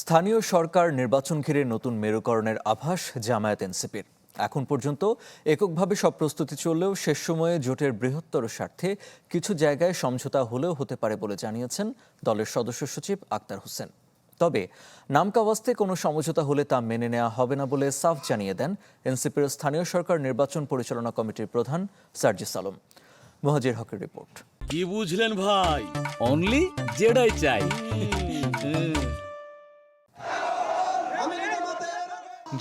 স্থানীয় সরকার নির্বাচন ঘিরে নতুন মেরুকরণের আভাস জামায়াত এনসিপির। এখন পর্যন্ত এককভাবে সব প্রস্তুতি চললেও শেষ সময়ে জোটের বৃহত্তর স্বার্থে কিছু জায়গায় সমঝোতা হলেও হতে পারে বলে জানিয়েছেন দলের সদস্য সচিব আক্তার হোসেন। তবে নামকাওয়াস্তে কোনো সমঝোতা হলে তা মেনে নেওয়া হবে না বলে সাফ জানিয়ে দেন এনসিপির স্থানীয় সরকার নির্বাচন পরিচালনা কমিটির প্রধান সার্জিস আলম। মুহাজির হকের রিপোর্ট। কি বুঝলেন ভাই? অনলি যেটাই চাই।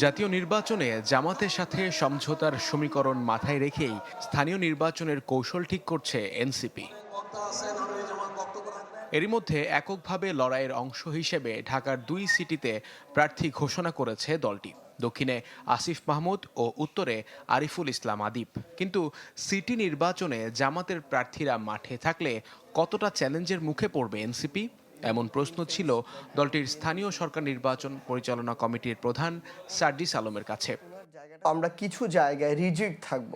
জাতীয় নির্বাচনে জামাতের সাথে সমঝোতার সমীকরণ মাথায় রেখেই স্থানীয় নির্বাচনের কৌশল ঠিক করছে এনসিপি। এরই মধ্যে এককভাবে লড়াইয়ের অংশ হিসেবে ঢাকার 2 সিটিতে প্রার্থী ঘোষণা করেছে দলটি। দক্ষিণে আসিফ মাহমুদ ও উত্তরে আরিফুল ইসলাম আদিব। কিন্তু সিটি নির্বাচনে জামাতের প্রার্থীরা মাঠে থাকলে কতটা চ্যালেঞ্জের মুখে পড়বে এনসিপি? এমন প্রশ্ন ছিল দলটির স্থানীয় সরকার নির্বাচন পরিচালনা কমিটির প্রধান সার্জিস আলমের কাছে। আমরা কিছু জায়গায় রিজিড থাকব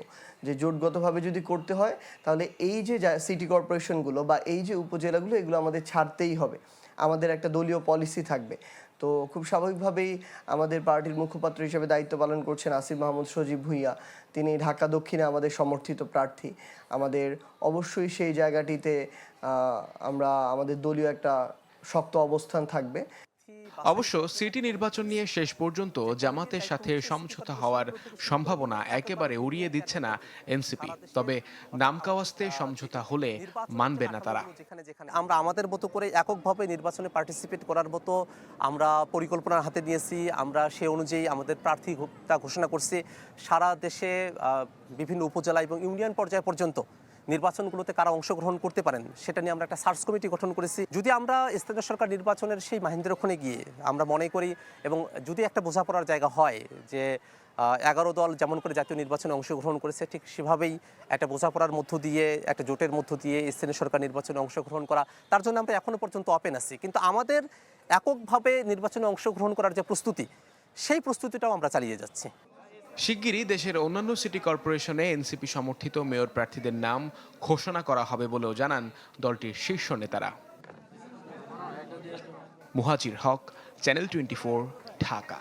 যে জোটগতভাবে যদি করতে হয় তাহলে এই যে সিটি কর্পোরেশনগুলো বা এই যে উপজেলাগুলো এগুলো আমাদের ছাড়তেই হবে। আমাদের একটা দলীয় পলিসি থাকবে। তো খুব স্বাভাবিকভাবেই আমাদের পার্টির মুখপাত্র হিসেবে দায়িত্ব পালন করছেন আসিফ মাহমুদ সজীব ভুঁইয়া। তিনি ঢাকা দক্ষিণে আমাদের সমর্থিত প্রার্থী। আমাদের অবশ্যই সেই জায়গাটিতে আমাদের দলীয় একটা শক্ত অবস্থান থাকবে। অবশ্য সিটি নির্বাচন নিয়ে শেষ পর্যন্ত জামাতের সাথে সমঝোতা হওয়ার সম্ভাবনা একেবারে উড়িয়ে দিচ্ছে না এনসিপি। তবে নামকাওয়াস্তে সমঝোতা হলে মানবে না তারা। আমরা আমাদের মতো করে এককভাবে নির্বাচনে পার্টিসিপেট করার মতো আমরা পরিকল্পনার হাতে নিয়েছি। আমরা সে অনুযায়ী আমাদের প্রার্থীতা ঘোষণা করছি। সারা দেশে বিভিন্ন উপজেলা এবং ইউনিয়ন পর্যায় পর্যন্ত নির্বাচনগুলোতে কারা অংশগ্রহণ করতে পারেন সেটা নিয়ে আমরা একটা সার্চ কমিটি গঠন করেছি। যদি আমরা স্থানীয় সরকার নির্বাচনের সেই মাহেন্দ্রক্ষণে গিয়ে আমরা মনে করি এবং যদি একটা বোঝাপড়ার জায়গা হয় যে 11 দল যেমন করে জাতীয় নির্বাচনে অংশগ্রহণ করেছে ঠিক সেভাবেই একটা বোঝাপড়ার মধ্য দিয়ে একটা জোটের মধ্য দিয়ে স্থানীয় সরকার নির্বাচনে অংশগ্রহণ করা, তার জন্য আমরা এখনো পর্যন্ত ওপেন আছি। কিন্তু আমাদের এককভাবে নির্বাচনে অংশগ্রহণ করার যে প্রস্তুতি সেই প্রস্তুতিটাও আমরা চালিয়ে যাচ্ছি। শিগগিরই দেশের অন্যান্য সিটি কর্পোরেশনে এনসিপি সমর্থিত মেয়র প্রার্থীদের নাম ঘোষণা করা হবে বলেও জানান দলটির শীর্ষ নেতারা। মুহাজির হক, চ্যানেল 24, ঢাকা।